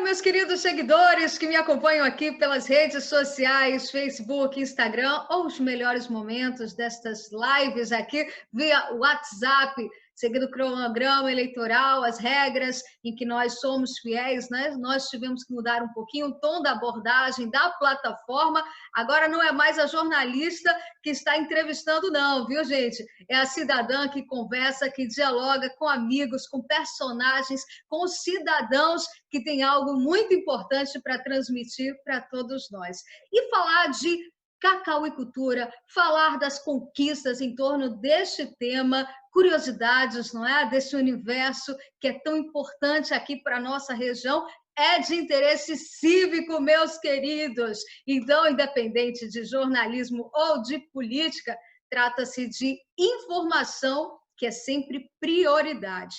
meus queridos seguidores que me acompanham aqui pelas redes sociais, Facebook, Instagram, ou os melhores momentos destas lives aqui via WhatsApp, seguindo o cronograma eleitoral, as regras em que nós somos fiéis, né? Nós tivemos que mudar um pouquinho o tom da abordagem da plataforma. Agora não é mais a jornalista que está entrevistando, não, viu, gente? É a cidadã que conversa, que dialoga com amigos, com personagens, com os cidadãos que tem algo muito importante para transmitir para todos nós. E falar de cacauicultura, falar das conquistas em torno deste tema, curiosidades, não é? Desse universo que é tão importante aqui para a nossa região, é de interesse cívico, meus queridos. Então, independente de jornalismo ou de política, trata-se de informação, que é sempre prioridade.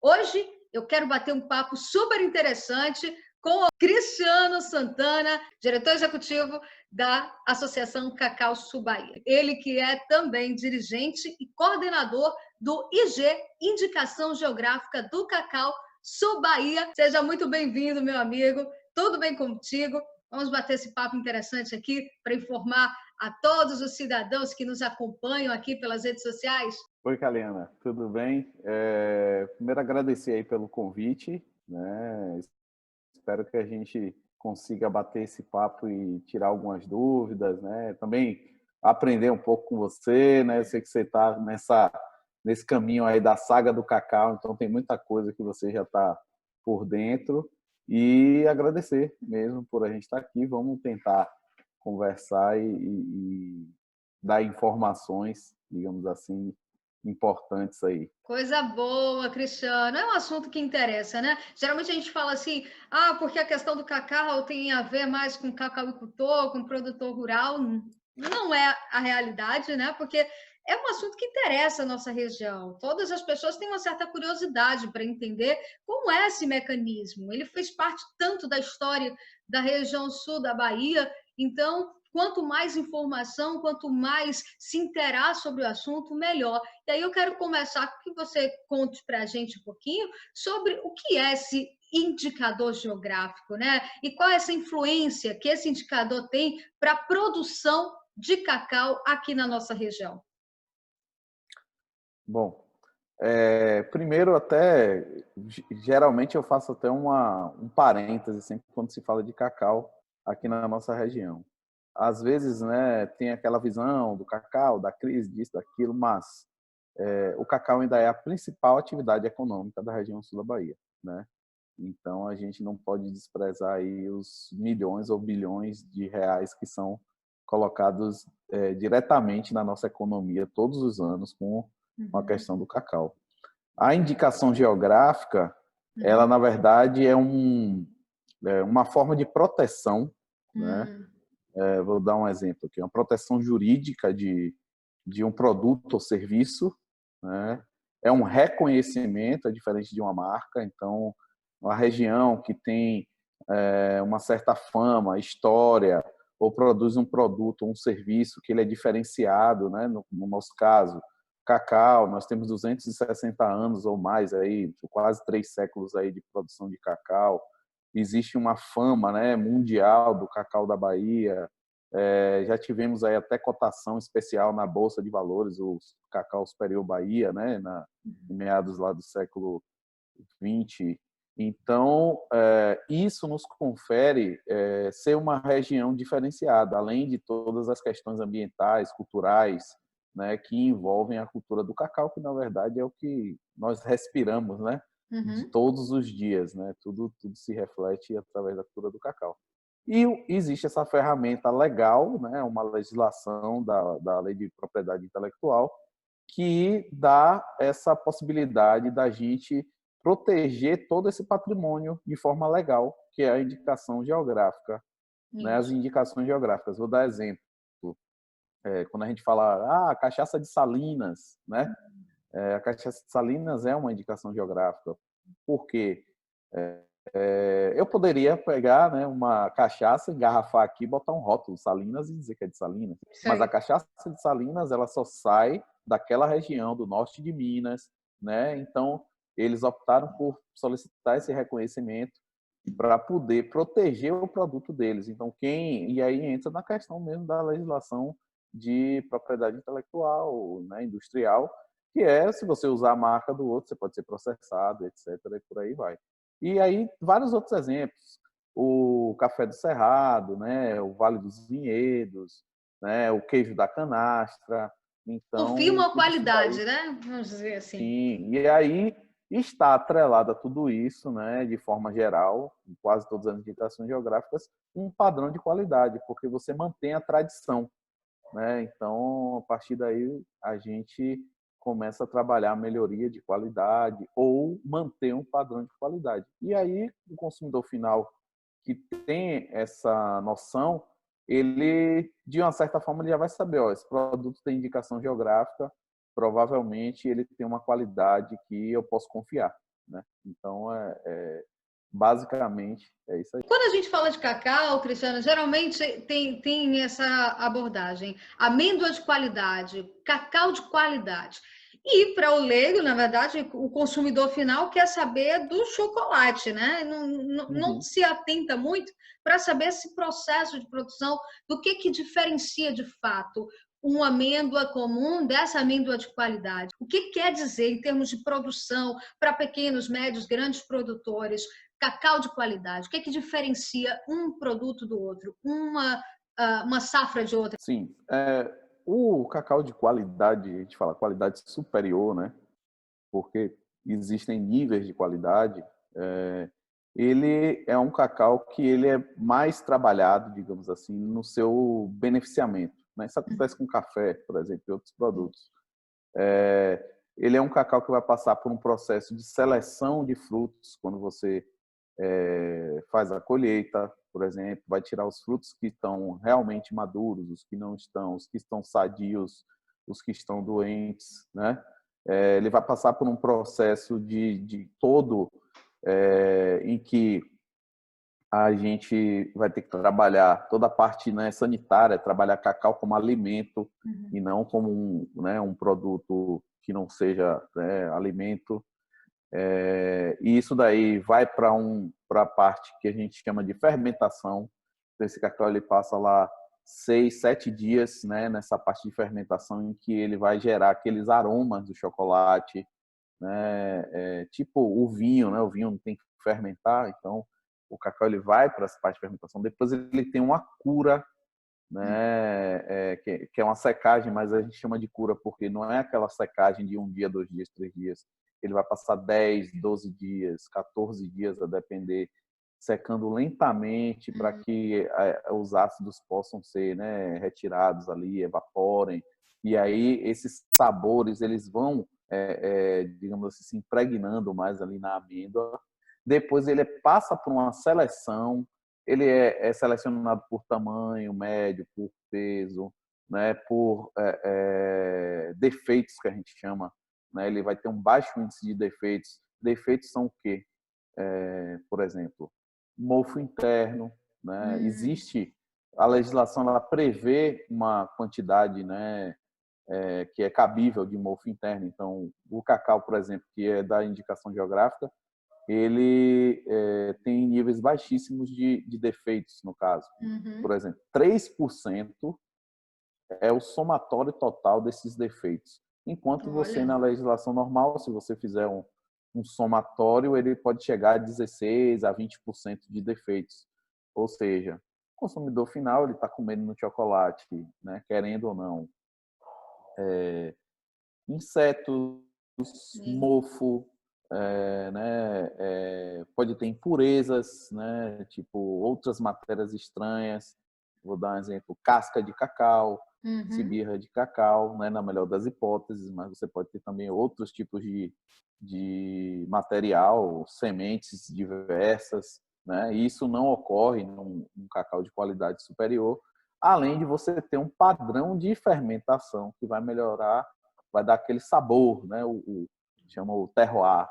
Hoje, eu quero bater um papo super interessante com o Cristiano Santana, diretor executivo da Associação Cacau Sul Bahia. Ele que é também dirigente e coordenador do IG, Indicação Geográfica do Cacau Sul Bahia. Seja muito bem-vindo, meu amigo. Tudo bem contigo? Vamos bater esse papo interessante aqui para informar a todos os cidadãos que nos acompanham aqui pelas redes sociais. Oi, Kaliana, tudo bem? Primeiro agradecer aí pelo convite, né? Espero que a gente consiga bater esse papo e tirar algumas dúvidas, né? Também aprender um pouco com você, né? Eu sei que você está nesse caminho aí da saga do cacau, então tem muita coisa que você já está por dentro. E agradecer mesmo por a gente estar aqui. Vamos tentar conversar e dar informações, digamos assim, importantes aí. Coisa boa, Cristiano. É um assunto que interessa, né? Geralmente a gente fala assim, porque a questão do cacau tem a ver mais com cacauicultor, com produtor rural. Não é a realidade, né? Porque é um assunto que interessa a nossa região. Todas as pessoas têm uma certa curiosidade para entender como é esse mecanismo. Ele fez parte tanto da história da região sul da Bahia, então quanto mais informação, quanto mais se interar sobre o assunto, melhor. E aí eu quero começar com que você conte para a gente um pouquinho sobre o que é esse indicador geográfico, né? E qual é essa influência que esse indicador tem para a produção de cacau aqui na nossa região. Bom, primeiro até, geralmente eu faço até um parêntese sempre quando se fala de cacau aqui na nossa região. Às vezes, né, tem aquela visão do cacau, da crise, disso, daquilo, mas o cacau ainda é a principal atividade econômica da região sul da Bahia, né? Então a gente não pode desprezar aí os milhões ou bilhões de reais que são colocados diretamente na nossa economia todos os anos com a questão do cacau. A indicação geográfica, ela na verdade é uma forma de proteção, né? Vou dar um exemplo aqui, uma proteção jurídica de um produto ou serviço, né? É um reconhecimento, é diferente de uma marca. Então, uma região que tem uma certa fama, história, ou produz um produto ou um serviço que ele é diferenciado, né? No nosso caso, cacau, nós temos 260 anos ou mais aí, quase 3 séculos aí de produção de cacau. Existe uma fama, né, mundial do cacau da Bahia. Já tivemos aí até cotação especial na Bolsa de Valores, o Cacau Superior Bahia, né, em meados lá do século XX. Então, isso nos confere ser uma região diferenciada, além de todas as questões ambientais, culturais, né, que envolvem a cultura do cacau, que na verdade é o que nós respiramos, né, de todos os dias, né? Tudo se reflete através da cultura do cacau. E existe essa ferramenta legal, né, uma legislação da Lei de Propriedade Intelectual, que dá essa possibilidade da gente proteger todo esse patrimônio de forma legal, que é a indicação geográfica, né? As indicações geográficas. Vou dar exemplo. Quando a gente fala, cachaça de Salinas, né? A cachaça de Salinas é uma indicação geográfica. Por quê? Eu poderia pegar, né, uma cachaça, engarrafar aqui, botar um rótulo Salinas e dizer que é de Salinas. Mas a cachaça de Salinas, ela só sai daquela região do norte de Minas, né? Então, eles optaram por solicitar esse reconhecimento para poder proteger o produto deles. Então, e aí entra na questão mesmo da legislação de propriedade intelectual, né, industrial, que é, se você usar a marca do outro, você pode ser processado, etc. E por aí vai. E aí, vários outros exemplos. O café do Cerrado, né, o Vale dos Vinhedos, né, o queijo da canastra. Confirma Então, a tudo isso daí. qualidade, né? Vamos dizer assim. Sim, e aí está atrelado a tudo isso, né, de forma geral, em quase todas as indicações geográficas, um padrão de qualidade, porque você mantém a tradição, né? Então, a partir daí, a gente começa a trabalhar a melhoria de qualidade ou manter um padrão de qualidade. E aí, o consumidor final que tem essa noção, ele, de uma certa forma, ele já vai saber, ó, esse produto tem indicação geográfica, provavelmente ele tem uma qualidade que eu posso confiar, né? Então, basicamente, é isso aí. Quando a gente fala de cacau, Cristiano, geralmente tem essa abordagem: amêndoa de qualidade, cacau de qualidade. E para o leigo, na verdade, o consumidor final quer saber do chocolate, né? Não Uhum. se atenta muito para saber esse processo de produção, do que diferencia de fato uma amêndoa comum dessa amêndoa de qualidade. O que quer dizer em termos de produção para pequenos, médios, grandes produtores? Cacau de qualidade. O que diferencia um produto do outro, uma safra de outra? Sim, o cacau de qualidade, a gente fala qualidade superior, né? Porque existem níveis de qualidade. Ele é um cacau que ele é mais trabalhado, digamos assim, no seu beneficiamento, né? Isso acontece com café, por exemplo, e outros produtos. Ele é um cacau que vai passar por um processo de seleção de frutos quando você faz a colheita, por exemplo, vai tirar os frutos que estão realmente maduros, os que não estão, os que estão sadios, os que estão doentes, né? Ele vai passar por um processo de todo em que a gente vai ter que trabalhar toda a parte, né, sanitária, trabalhar cacau como alimento e não como um produto que não seja, né, alimento. E isso daí vai para a parte que a gente chama de fermentação. Esse cacau ele passa lá 6, 7 dias, né, nessa parte de fermentação em que ele vai gerar aqueles aromas do chocolate, né, tipo o vinho, né? O vinho tem que fermentar, então o cacau ele vai para essa parte de fermentação. Depois ele tem uma cura, né, que é uma secagem, mas a gente chama de cura porque não é aquela secagem de 1 dia, 2 dias, 3 dias. Ele vai passar 10, 12 dias, 14 dias, a depender, secando lentamente para que os ácidos possam ser, né, retirados ali, evaporem. E aí esses sabores eles vão, digamos assim, se impregnando mais ali na amêndoa. Depois ele passa por uma seleção, ele é selecionado por tamanho, médio, por peso, né, por defeitos que a gente chama, né? Ele vai ter um baixo índice de defeitos. Defeitos são o quê? Por exemplo, mofo interno, né? Existe a legislação, ela prevê uma quantidade, né, que é cabível de mofo interno. Então, o cacau, por exemplo, que é da indicação geográfica, ele tem níveis baixíssimos de defeitos, no caso. Por exemplo, 3% é o somatório total desses defeitos. Enquanto você, Olha, na legislação normal, se você fizer um somatório, ele pode chegar a 16% a 20% de defeitos. Ou seja, o consumidor final ele está comendo no chocolate, né, querendo ou não, insetos, sim. mofo, pode ter impurezas, né, tipo outras matérias estranhas. Vou dar um exemplo: casca de cacau, cibirra de cacau, né, na melhor das hipóteses, mas você pode ter também outros tipos de material, sementes diversas, né? E isso não ocorre num cacau de qualidade superior, além de você ter um padrão de fermentação que vai melhorar, vai dar aquele sabor, né? Chama o terroir,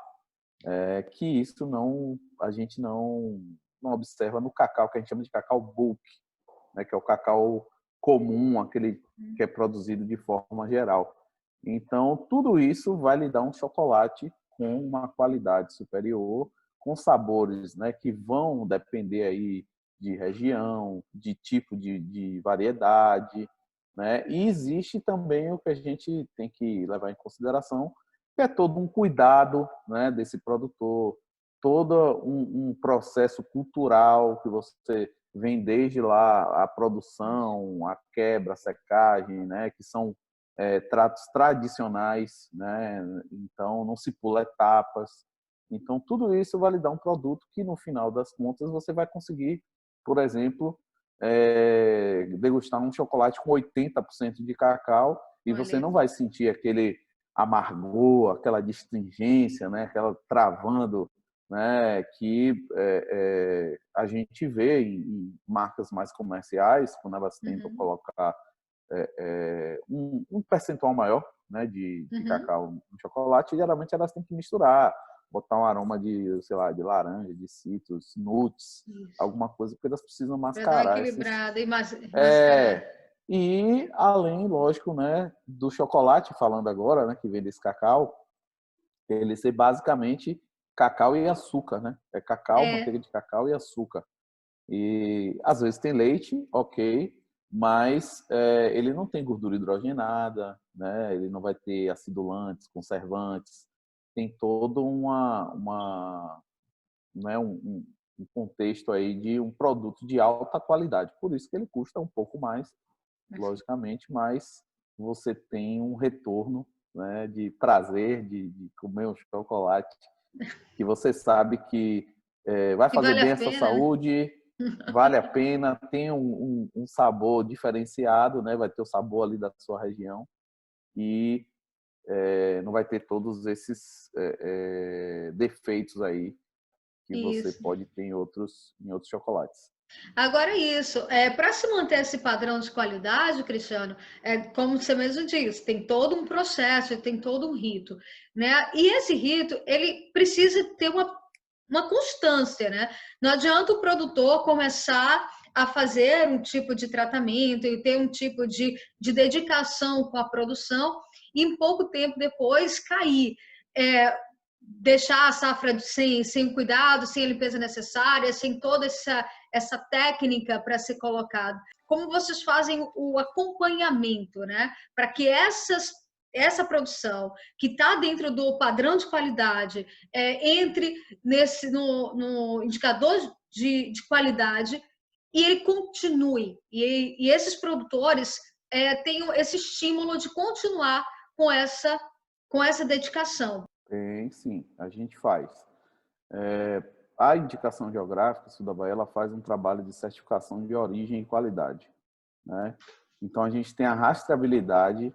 que isso a gente não observa no cacau, que a gente chama de cacau bulk, né? Que é o cacau comum, aquele que é produzido de forma geral. Então, tudo isso vai lhe dar um chocolate com uma qualidade superior, com sabores, né, que vão depender aí de região, de tipo de variedade, né? E existe também o que a gente tem que levar em consideração, que é todo um cuidado, né, desse produtor, todo um processo cultural que você vem desde lá a produção, a quebra, a secagem, né, que são tratos tradicionais, né? Então não se pula etapas. Então tudo isso vai lhe dar um produto que no final das contas você vai conseguir, por exemplo, degustar um chocolate com 80% de cacau e você Olha, não vai sentir aquele amargor, aquela astringência, né? Aquela travando, né? Que a gente vê em marcas mais comerciais, quando elas tentam uhum, colocar um percentual maior, né, de uhum, cacau no chocolate, geralmente elas têm que misturar, botar um aroma de, sei lá, de laranja, de citrus, nuts, isso. alguma coisa, porque elas precisam Para dar uma mascarar esses. equilibrada e mascarar. É, e além, lógico, né, do chocolate, falando agora, né, que vem desse cacau, ele ser basicamente cacau e açúcar, né? É cacau, manteiga É, de cacau e açúcar. E às vezes tem leite, ok, mas ele não tem gordura hidrogenada, né? Ele não vai ter acidulantes, conservantes, tem todo né, um contexto aí de um produto de alta qualidade. Por isso que ele custa um pouco mais, logicamente, mas você tem um retorno, né, de prazer de comer um chocolate que você sabe que vai que fazer vale a bem à sua pena. saúde, vale a pena, tem um sabor diferenciado, né? Vai ter o sabor ali da sua região e não vai ter todos esses defeitos aí que você Isso. pode ter em outros chocolates. Agora, isso, para se manter esse padrão de qualidade, Cristiano, como você mesmo disse, tem todo um processo, tem todo um rito, né? E esse rito, ele precisa ter uma constância, né? Não adianta o produtor começar a fazer um tipo de tratamento e ter um tipo de dedicação com a produção e em pouco tempo depois cair. Deixar a safra sem cuidado, sem a limpeza necessária, sem toda essa técnica para ser colocado. Como vocês fazem o acompanhamento, né? Para que essa produção que está dentro do padrão de qualidade entre no indicador de qualidade e ele continue. E esses produtores tenham esse estímulo de continuar com essa dedicação. Tem, sim, a gente faz. A indicação geográfica, Sul da Bahia, ela faz um trabalho de certificação de origem e qualidade, né? Então a gente tem a rastreabilidade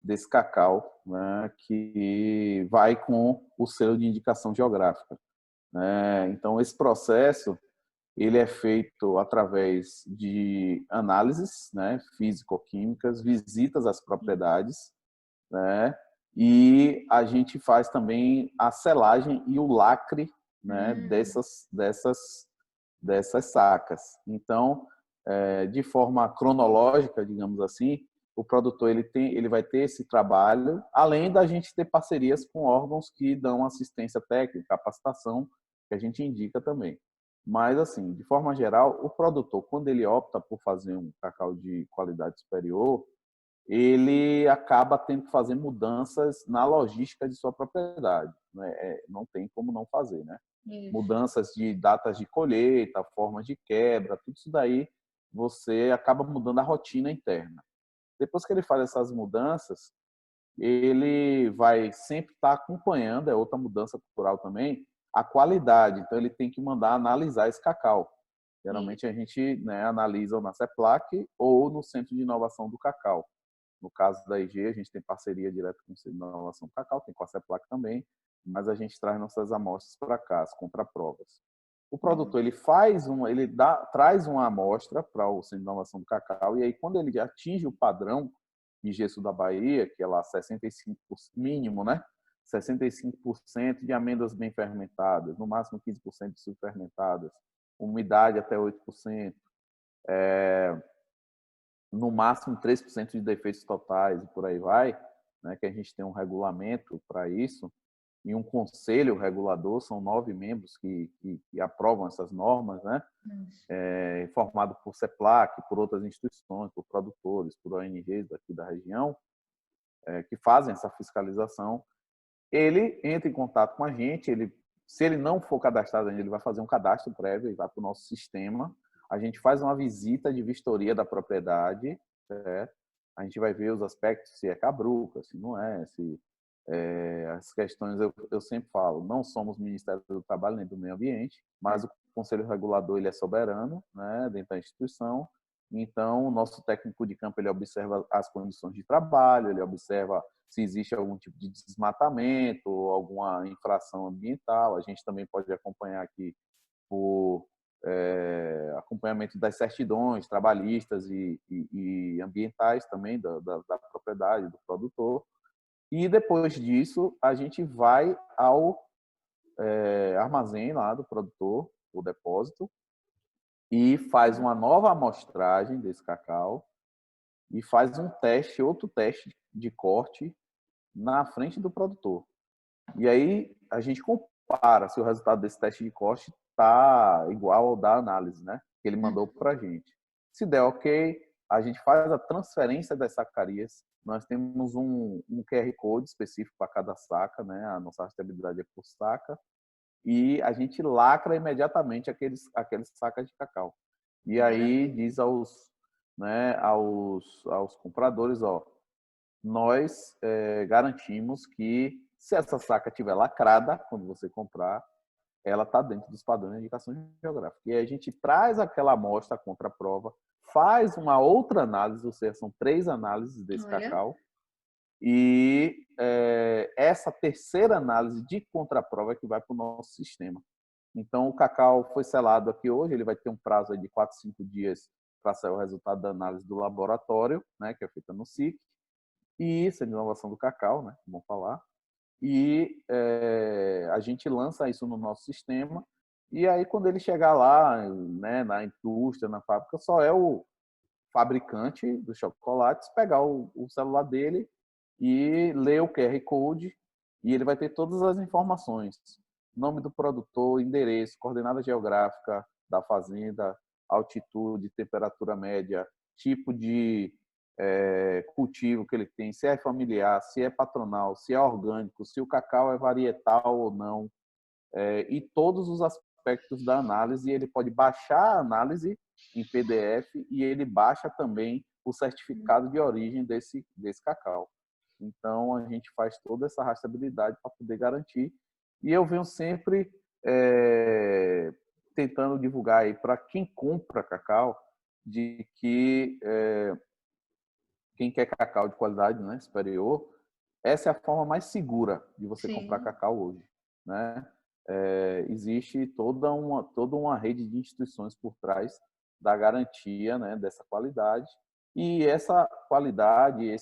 desse cacau, né, que vai com o selo de indicação geográfica, né? Então esse processo ele é feito através de análises, né, físico-químicas, visitas às propriedades, né, e a gente faz também a selagem e o lacre, né, dessas sacas. Então, de forma cronológica, digamos assim, o produtor ele vai ter esse trabalho, além da gente ter parcerias com órgãos que dão assistência técnica, capacitação, que a gente indica também. Mas, assim, de forma geral, o produtor, quando ele opta por fazer um cacau de qualidade superior, ele acaba tendo que fazer mudanças na logística de sua propriedade, né? Não tem como não fazer, né? Isso. Mudanças de datas de colheita, formas de quebra, tudo isso daí você acaba mudando a rotina interna. Depois que ele faz essas mudanças, ele vai sempre estar acompanhando, é outra mudança cultural também, a qualidade. Então ele tem que mandar analisar esse cacau. Isso. Geralmente a gente, né, analisa na CEPLAC ou no Centro de Inovação do Cacau. No caso da IG, a gente tem parceria direta com o Centro de Inovação do Cacau, tem com a CEPLAC também, mas a gente traz nossas amostras para cá, as contraprovas. O produtor traz uma amostra para o Centro de Inovação do Cacau e aí quando ele atinge o padrão de gesso da Bahia, que é lá 65% mínimo, né? 65% de amêndoas bem fermentadas, no máximo 15% de subfermentadas, umidade até 8%, no máximo 3% de defeitos totais e por aí vai, né, que a gente tem um regulamento para isso. e um conselho regulador, são 9 membros que aprovam essas normas, né? Formado por CEPLAC, por outras instituições, por produtores, por ONGs daqui da região, que fazem essa fiscalização. Ele entra em contato com a gente, se ele não for cadastrado ainda, ele vai fazer um cadastro prévio e vai para o nosso sistema. A gente faz uma visita de vistoria da propriedade, certo? A gente vai ver os aspectos, se é cabruca, se não é, se as questões, eu sempre falo, não somos Ministério do Trabalho nem do Meio Ambiente, mas o Conselho Regulador ele é soberano, né, dentro da instituição. Então, o nosso técnico de campo ele observa as condições de trabalho, ele observa se existe algum tipo de desmatamento, alguma infração ambiental. A gente também pode acompanhar aqui por acompanhamento das certidões trabalhistas e ambientais também da propriedade, do produtor. E depois disso, a gente vai ao armazém lá do produtor, o depósito, e faz uma nova amostragem desse cacau e faz outro teste de corte na frente do produtor. E aí a gente compara se o resultado desse teste de corte está igual ao da análise, né, que ele mandou para a gente. Se der ok, a gente faz a transferência das sacarias. Nós temos um QR Code específico para cada saca, né? A nossa rastreabilidade é por saca. E a gente lacra imediatamente aqueles sacas de cacau. E aí diz aos compradores, ó, nós garantimos que se essa saca estiver lacrada, quando você comprar, ela está dentro dos padrões de indicação geográfica. E aí a gente traz aquela amostra contra a prova, faz uma outra análise, ou seja, são 3 análises desse cacau, e essa terceira análise de contraprova é que vai para o nosso sistema. Então, o cacau foi selado aqui hoje, ele vai ter um prazo de 4, 5 dias para sair o resultado da análise do laboratório, né, que é feita no SIC, e isso é de inovação do cacau, né, vamos falar. E a gente lança isso no nosso sistema, e aí quando ele chegar lá, né, na indústria, na fábrica, só é o fabricante dos chocolates pegar o celular dele e ler o QR Code, e ele vai ter todas as informações: nome do produtor, endereço, coordenada geográfica da fazenda, altitude, temperatura média, tipo de cultivo que ele tem, se é familiar, se é patronal, se é orgânico, se o cacau é varietal ou não, e todos os aspectos da análise. Ele pode baixar a análise em PDF e ele baixa também o certificado de origem desse cacau. Então, a gente faz toda essa rastreabilidade para poder garantir. E eu venho sempre tentando divulgar aí para quem compra cacau, de que quem quer cacau de qualidade, né, superior, essa é a forma mais segura de você comprar cacau hoje, né? Existe toda uma rede de instituições por trás da garantia, né, dessa qualidade. E essa qualidade,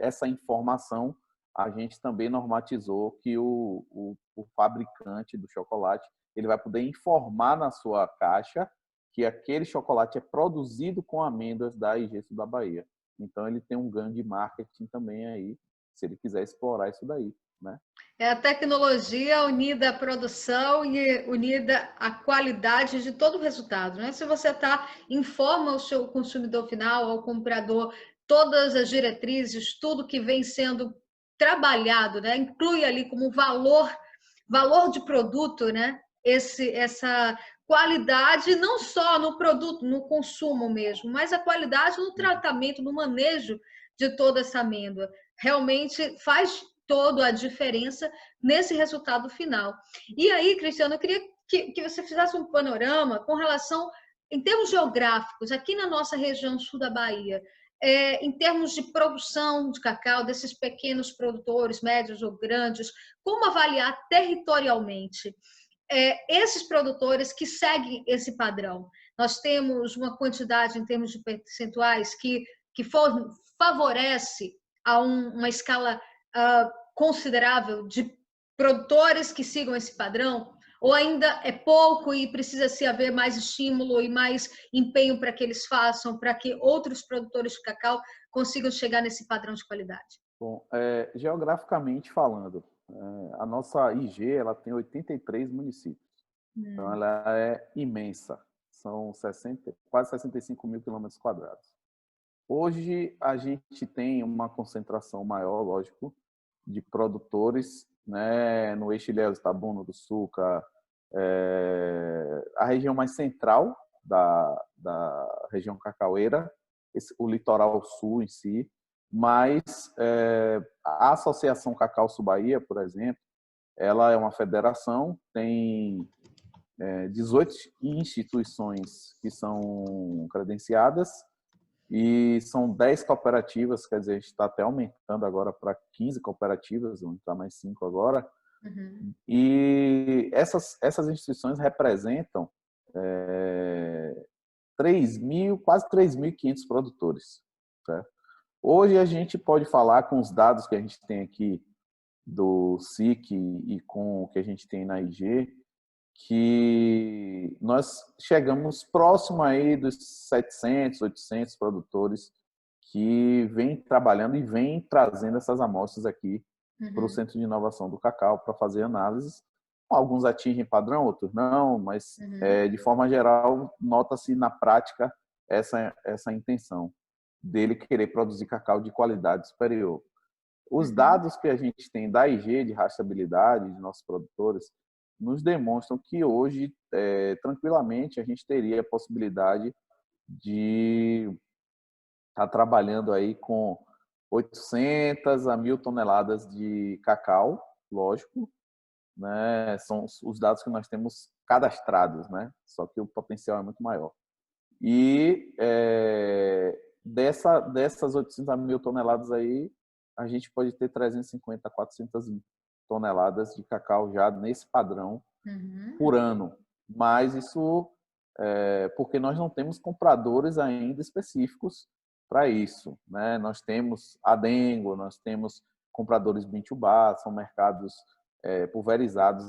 essa informação, a gente também normatizou que o fabricante do chocolate ele vai poder informar na sua caixa que aquele chocolate é produzido com amêndoas da IG Sul da Bahia. Então, ele tem um ganho de marketing também aí, se ele quiser explorar isso daí, né? É a tecnologia unida à produção e unida à qualidade de todo o resultado, né? Se você informa o seu consumidor final, ao comprador, todas as diretrizes, tudo que vem sendo trabalhado, né? Inclui ali como valor de produto, né? Essa qualidade não só no produto, no consumo mesmo, mas a qualidade no tratamento, no manejo de toda essa amêndoa. Realmente faz toda a diferença nesse resultado final. E aí, Cristiano, eu queria que você fizesse um panorama com relação, em termos geográficos, aqui na nossa região sul da Bahia, em termos de produção de cacau, desses pequenos produtores, médios ou grandes, como avaliar territorialmente esses produtores que seguem esse padrão? Nós temos uma quantidade, em termos de percentuais, que favorece a uma escala considerável de produtores que sigam esse padrão? Ou ainda é pouco e precisa-se haver mais estímulo e mais empenho para que eles façam, para que outros produtores de cacau consigam chegar nesse padrão de qualidade? Bom, geograficamente falando, A nossa IG ela tem 83 municípios, então ela é imensa, são quase 65 mil quilômetros quadrados. Hoje a gente tem uma concentração maior, lógico, de produtores, né, no eixo Ilhéus-Itabuna do Sul, a região mais central da região cacaueira, o litoral sul em si, mas a Associação Cacau Sul Bahia, por exemplo, ela é uma federação, tem 18 instituições que são credenciadas e são 10 cooperativas, quer dizer, a gente está até aumentando agora para 15 cooperativas, vão entrar mais 5 agora. E essas instituições representam 3.000, quase 3.500 produtores. Certo? Hoje a gente pode falar com os dados que a gente tem aqui do SIC e com o que a gente tem na IG, que nós chegamos próximo aí dos 700, 800 produtores que vêm trabalhando e vêm trazendo essas amostras aqui para o Centro de Inovação do Cacau para fazer análises. Alguns atingem padrão, outros não, mas de forma geral nota-se na prática essa intenção dele querer produzir cacau de qualidade superior. Os dados que a gente tem da IG, de rastreabilidade de nossos produtores, nos demonstram que hoje, tranquilamente, a gente teria a possibilidade de estar trabalhando aí com 800 a 1.000 toneladas de cacau, lógico, né? São os dados que nós temos cadastrados, né? Só que o potencial é muito maior. E dessas 800 a 1.000 toneladas aí, a gente pode ter 350 a 400 toneladas de cacau já nesse padrão por ano. Mas isso porque nós não temos compradores ainda específicos para isso, né? Nós temos adengo, nós temos compradores bintubá, são mercados pulverizados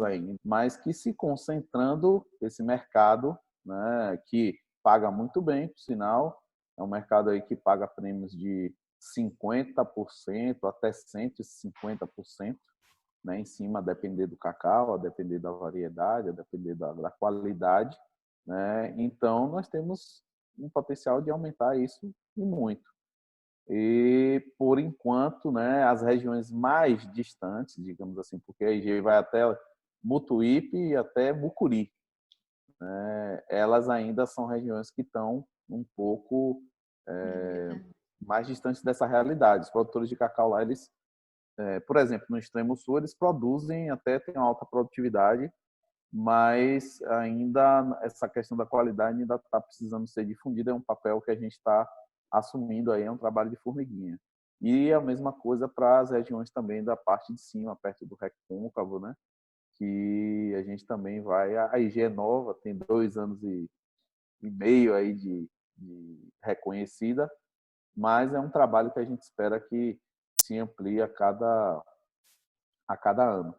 ainda, mas que se concentrando esse mercado, né, que paga muito bem, por sinal, é um mercado aí que paga prêmios de 50% até 150%, né, em cima, a depender do cacau, a depender da variedade, a depender da qualidade, né? Então, nós temos um potencial de aumentar isso e muito. E, por enquanto, né, as regiões mais distantes, digamos assim, porque a IG vai até Mutuípe e até Mucuri, né, elas ainda são regiões que estão um pouco mais distantes dessa realidade. Os produtores de cacau lá, eles, por exemplo, no extremo sul, eles produzem até tem uma alta produtividade, mas ainda essa questão da qualidade ainda está precisando ser difundida, é um papel que a gente está assumindo aí, é um trabalho de formiguinha. E a mesma coisa para as regiões também da parte de cima, perto do recôncavo, né? Que a gente também vai... A IG é nova, tem 2 anos e meio aí de reconhecida, mas é um trabalho que a gente espera que se amplie a cada ano.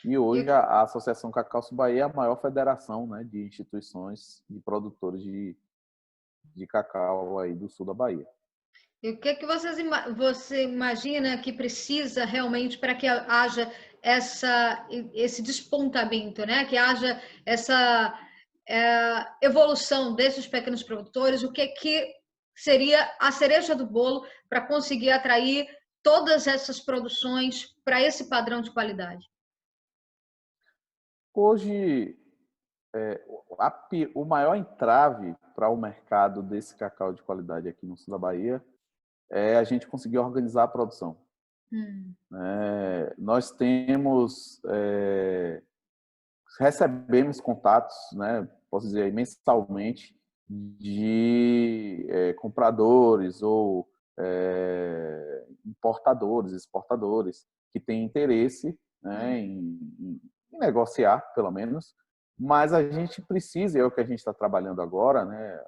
E hoje a Associação Cacau Sul Bahia é a maior federação, né, de instituições de produtores de cacau aí do sul da Bahia. E o que você imagina que precisa realmente para que haja esse despontamento, né? Que haja essa evolução desses pequenos produtores? O que seria a cereja do bolo para conseguir atrair todas essas produções para esse padrão de qualidade? Hoje, o maior entrave para o mercado desse cacau de qualidade aqui no sul da Bahia é a gente conseguir organizar a produção. Nós recebemos contatos, né, posso dizer, mensalmente, de compradores ou importadores, exportadores, que têm interesse, né, em negociar, pelo menos, mas a gente precisa, é o que a gente está trabalhando agora, né,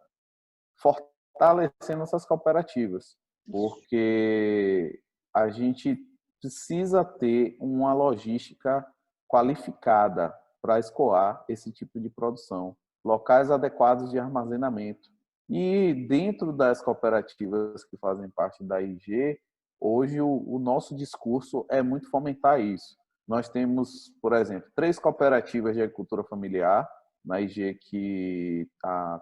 fortalecendo essas cooperativas, porque a gente precisa ter uma logística qualificada para escoar esse tipo de produção, locais adequados de armazenamento. E dentro das cooperativas que fazem parte da IG, hoje o nosso discurso é muito fomentar isso. Nós temos, por exemplo, 3 cooperativas de agricultura familiar na IG, que a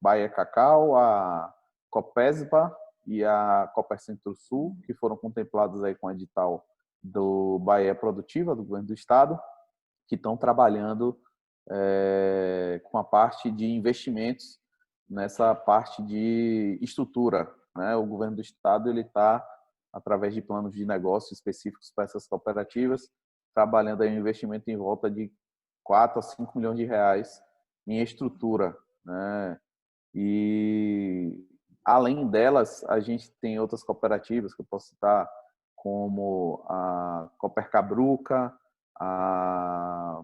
Bahia Cacau, a Copesba e a Cooper Centro-Sul, que foram contempladas aí com o edital do Bahia Produtiva, do governo do estado, que estão trabalhando com a parte de investimentos nessa parte de estrutura, né? O governo do estado ele está, através de planos de negócio específicos para essas cooperativas, trabalhando aí um investimento em volta de 4 a 5 milhões de reais em estrutura, né? E além delas, a gente tem outras cooperativas que eu posso citar, como a Cooper Cabruca, a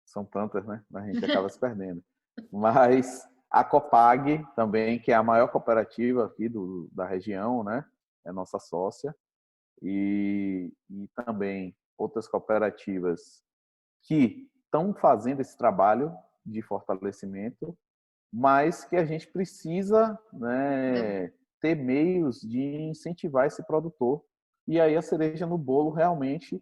são tantas, né? A gente acaba se perdendo. Mas a Copag também, que é a maior cooperativa aqui da região, né? É nossa sócia. E também outras cooperativas que estão fazendo esse trabalho de fortalecimento, mas que a gente precisa, né, ter meios de incentivar esse produtor. E aí a cereja no bolo realmente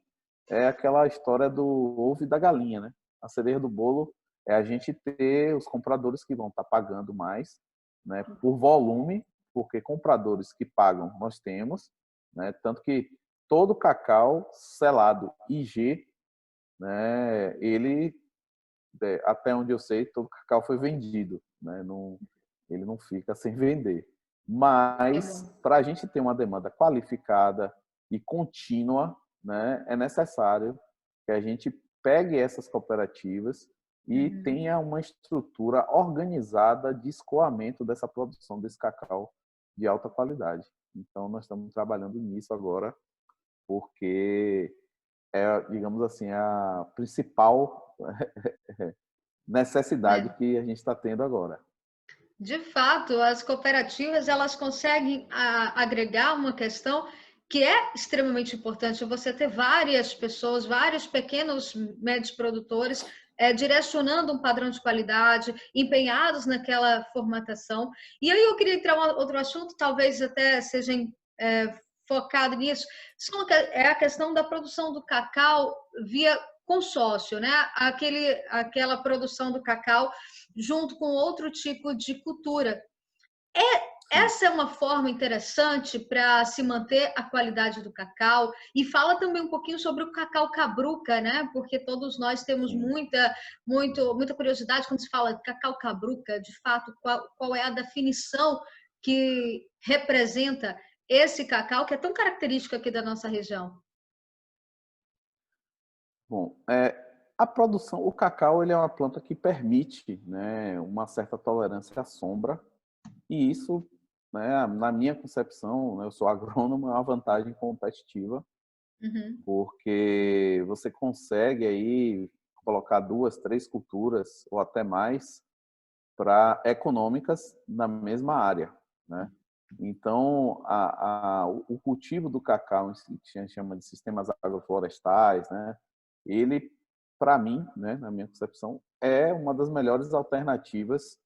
é aquela história do ovo e da galinha, né? A cereja do bolo é a gente ter os compradores que vão estar pagando mais, né, por volume, porque compradores que pagam nós temos, né? Tanto que todo cacau selado IG, né, ele, até onde eu sei, todo cacau foi vendido, né? Não, ele não fica sem vender. Mas para a gente ter uma demanda qualificada e contínua, né, é necessário que a gente pegue essas cooperativas e tenha uma estrutura organizada de escoamento dessa produção desse cacau de alta qualidade. Então, nós estamos trabalhando nisso agora, porque é, digamos assim, a principal necessidade que a gente está tendo agora. De fato, as cooperativas elas conseguem agregar uma questão que é extremamente importante. Você ter várias pessoas, vários pequenos médios produtores direcionando um padrão de qualidade, empenhados naquela formatação. E aí eu queria entrar em outro assunto, talvez até seja focado nisso, é a questão da produção do cacau via consórcio, né? Aquela produção do cacau junto com outro tipo de cultura. Essa é uma forma interessante para se manter a qualidade do cacau. E fala também um pouquinho sobre o cacau cabruca, né? Porque todos nós temos muita curiosidade quando se fala de cacau cabruca, de fato, qual é a definição que representa esse cacau que é tão característico aqui da nossa região. Bom, a produção, o cacau ele é uma planta que permite, né, uma certa tolerância à sombra, e isso, né, na minha concepção, né, eu sou agrônomo, é uma vantagem competitiva, porque você consegue aí colocar 2, 3 culturas ou até mais para econômicas na mesma área, né? Então, o cultivo do cacau, que a gente chama de sistemas agroflorestais, né? Ele, para mim, né, na minha concepção, é uma das melhores alternativas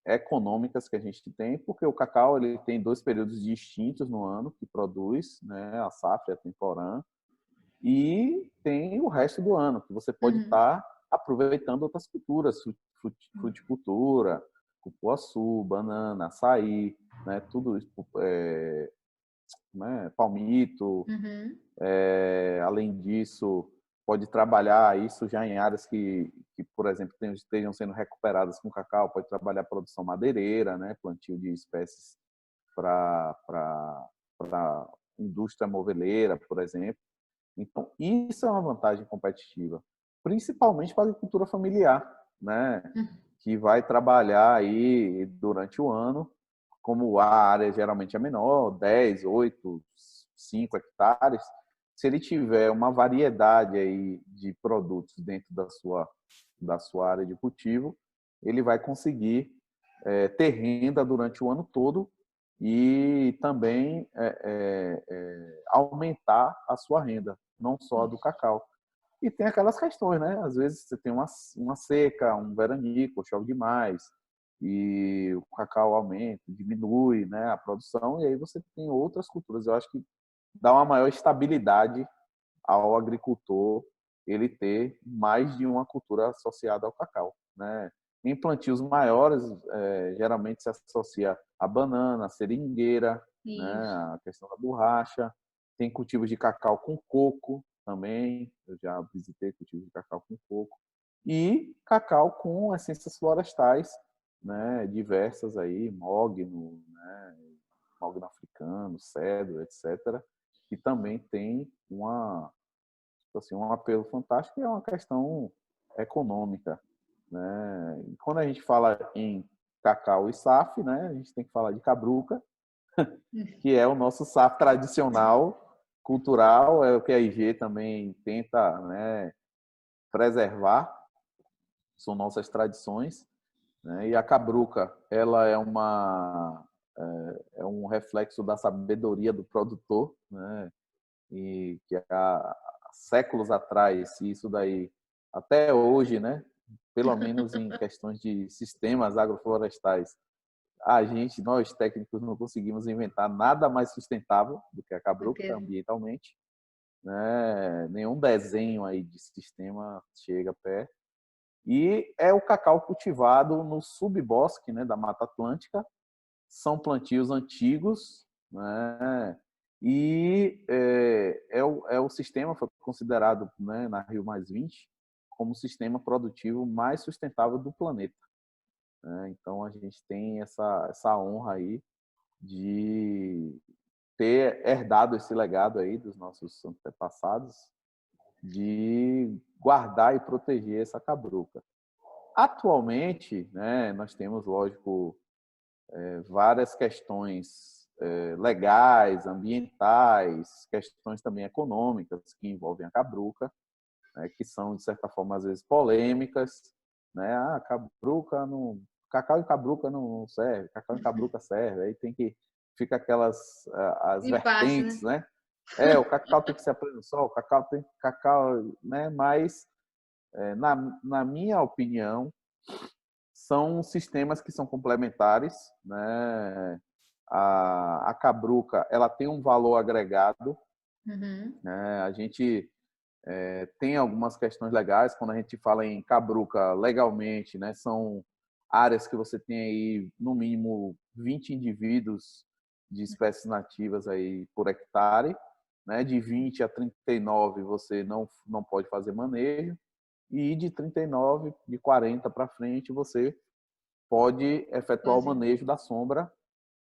econômicas que a gente tem, porque o cacau ele tem 2 períodos distintos no ano que produz, né, a safra e a temporã, e tem o resto do ano, que você pode estar aproveitando outras culturas, fruticultura, cupuaçu, banana, açaí, né, tudo isso, né, palmito. Além disso, pode trabalhar isso já em áreas que por exemplo, estejam sendo recuperadas com cacau, pode trabalhar a produção madeireira, né, plantio de espécies para indústria moveleira, por exemplo. Então, isso é uma vantagem competitiva, principalmente para a agricultura familiar, né, que vai trabalhar aí durante o ano, como a área geralmente é menor, 10, 8, 5 hectares, se ele tiver uma variedade aí de produtos dentro da sua área de cultivo, ele vai conseguir ter renda durante o ano todo e também aumentar a sua renda, não só a do cacau. E tem aquelas questões, né? Às vezes você tem uma seca, um veranico, chove demais, e o cacau aumenta, diminui, né, a produção, e aí você tem outras culturas. Eu acho que dá uma maior estabilidade ao agricultor ele ter mais de uma cultura associada ao cacau, né? Em plantios maiores, geralmente se associa a banana, a seringueira, né? Isso. A questão da borracha. Tem cultivos de cacau com coco também. Eu já visitei cultivos de cacau com coco. E cacau com essências florestais, né? Diversas aí, mogno, né? Mogno africano, cedro, etc. Que também tem assim, um apelo fantástico e é uma questão econômica, né? E quando a gente fala em cacau e SAF, né, a gente tem que falar de cabruca, que é o nosso SAF tradicional, cultural, é o que a IG também tenta, né, preservar, são nossas tradições, né? E a cabruca, ela é um reflexo da sabedoria do produtor, né? E que há séculos atrás, e isso daí até hoje, né? Pelo menos em questões de sistemas agroflorestais, nós técnicos, não conseguimos inventar nada mais sustentável do que a cabruca Ok. ambientalmente, né? Nenhum desenho aí de sistema chega perto. E é o cacau cultivado no subbosque, né, da Mata Atlântica. São plantios antigos, né? E é o sistema, foi considerado, né, na Rio como o sistema produtivo mais sustentável do planeta, né? Então a gente tem essa honra aí de ter herdado esse legado aí dos nossos antepassados, de guardar e proteger essa cabruca. Atualmente, né, nós temos, lógico, várias questões legais, ambientais, questões também econômicas que envolvem a cabruca, né, que são, de certa forma, às vezes polêmicas. Né? Ah, cabruca não... Cacau e cabruca não serve, cacau e cabruca serve. Aí tem que... Fica aquelas as Impasse, vertentes, né? né? O cacau tem que ser a pleno sol, o cacau tem cacau, né? Mas, na minha opinião, são sistemas que são complementares, né? A cabruca, ela tem um valor agregado, Uhum. né? A gente tem algumas questões legais quando a gente fala em cabruca legalmente, né? São áreas que você tem aí no mínimo 20 indivíduos de espécies nativas aí por hectare, né? De 20 a 39 você não pode fazer manejo, e de 39, de 40 para frente, você pode efetuar o Fazer. manejo da sombra,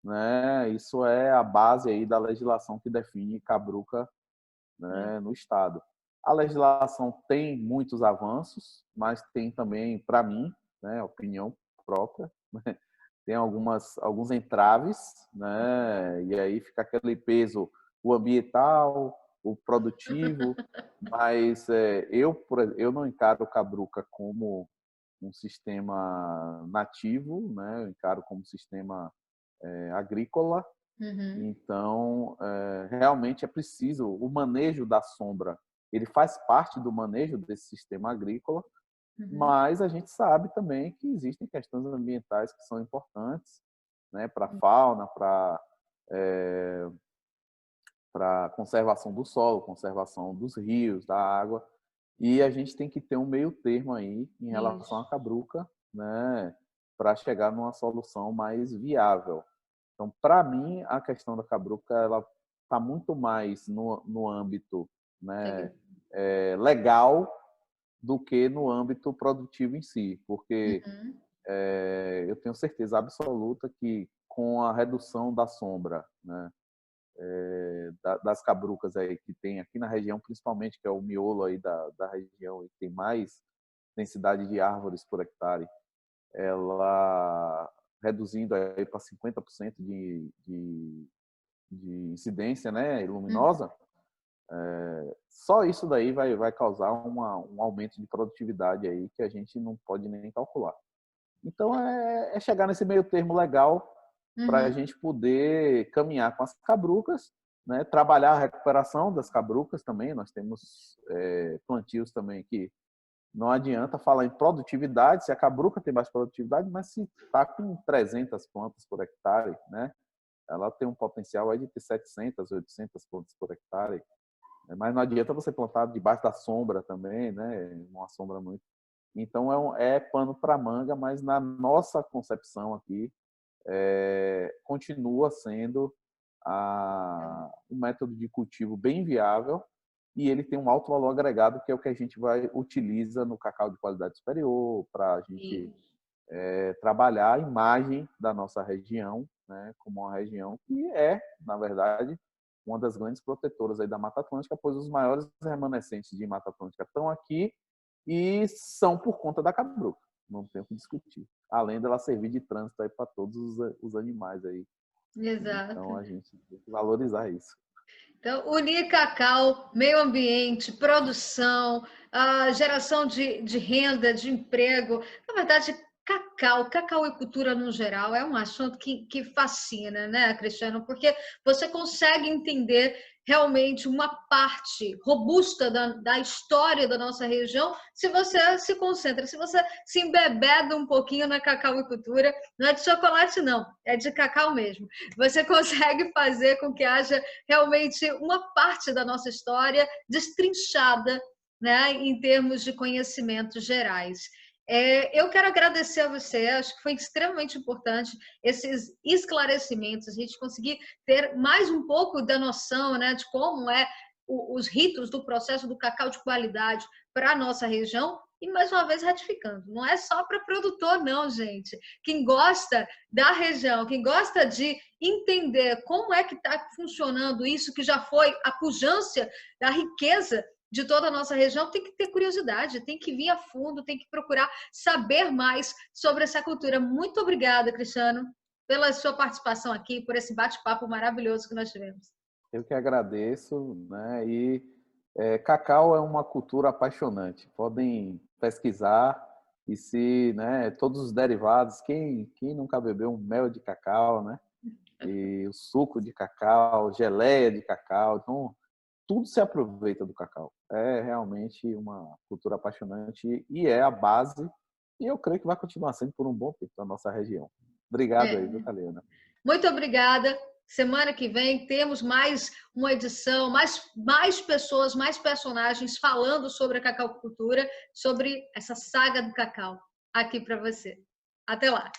né? Isso é a base aí da legislação que define cabruca, né, no estado. A legislação tem muitos avanços, mas tem também, para mim, né, opinião própria, né, tem alguns entraves, né? E aí fica aquele peso, o ambiental, o produtivo, mas eu não encaro o cabruca como um sistema nativo, né? Eu encaro como sistema agrícola. Uhum. Então, realmente é preciso o manejo da sombra. Ele faz parte do manejo desse sistema agrícola, Uhum. mas a gente sabe também que existem questões ambientais que são importantes, né, para a fauna, para a conservação do solo, conservação dos rios, da água. E a gente tem que ter um meio termo aí em relação à Isso. cabruca, né, para chegar numa solução mais viável. Então, para mim, a questão da cabruca ela está muito mais no âmbito, né, legal do que no âmbito produtivo em si, porque Uhum. eu tenho certeza absoluta que com a redução da sombra, né, das cabrucas aí que tem aqui na região, principalmente que é o miolo aí da região e tem mais densidade de árvores por hectare, ela reduzindo aí para 50% de incidência, né, Uhum. luminosa, só isso daí vai causar um aumento de produtividade aí que a gente não pode nem calcular. Então, é chegar nesse meio termo legal para a Uhum. gente poder caminhar com as cabrucas, né? Trabalhar a recuperação das cabrucas também. Nós temos plantios também que Não adianta falar em produtividade, se a cabruca tem mais produtividade, mas se está com 300 plantas por hectare, né? Ela tem um potencial aí de ter 700, 800 plantas por hectare. Mas não adianta você plantar debaixo da sombra também, né? Uma sombra muito. Então é pano para manga, mas na nossa concepção aqui continua sendo um método de cultivo bem viável e ele tem um alto valor agregado, que é o que a gente utiliza no cacau de qualidade superior para a gente trabalhar a imagem da nossa região, né? Como uma região que na verdade, uma das grandes protetoras aí da Mata Atlântica, pois os maiores remanescentes de Mata Atlântica estão aqui e são por conta da cabruca. Não tem o que discutir. Além dela servir de trânsito aí para todos os animais aí. Exato. Então a gente tem que valorizar isso. Então, unir cacau, meio ambiente, produção, geração de renda, de emprego. Na verdade, cacauicultura no geral, é um assunto que fascina, né, Cristiano? Porque você consegue entender realmente uma parte robusta da história da nossa região se você se concentra, se você se embebeda um pouquinho na cacauicultura. Não é de chocolate, não, é de cacau mesmo. Você consegue fazer com que haja realmente uma parte da nossa história destrinchada, né, em termos de conhecimentos gerais. Eu quero agradecer a você, acho que foi extremamente importante esses esclarecimentos, a gente conseguir ter mais um pouco da noção, né, de como os ritos do processo do cacau de qualidade para a nossa região. E, mais uma vez, ratificando, não é só para produtor, não, gente. Quem gosta da região, quem gosta de entender como é que está funcionando isso, que já foi a pujança da riqueza de toda a nossa região, tem que ter curiosidade, tem que vir a fundo, tem que procurar saber mais sobre essa cultura. Muito obrigada, Cristiano, pela sua participação aqui, por esse bate-papo maravilhoso que nós tivemos. Eu que agradeço, né? E cacau é uma cultura apaixonante. Podem pesquisar e se, né, todos os derivados, quem nunca bebeu um mel de cacau, né? E o suco de cacau, geleia de cacau, então tudo se aproveita do cacau. É realmente uma cultura apaixonante e é a base, e eu creio que vai continuar sendo por um bom tempo na nossa região. Obrigado aí, viu, Kalena? Muito obrigada. Semana que vem temos mais uma edição, mais pessoas, mais personagens falando sobre a cacaucultura, sobre essa saga do cacau aqui para você. Até lá!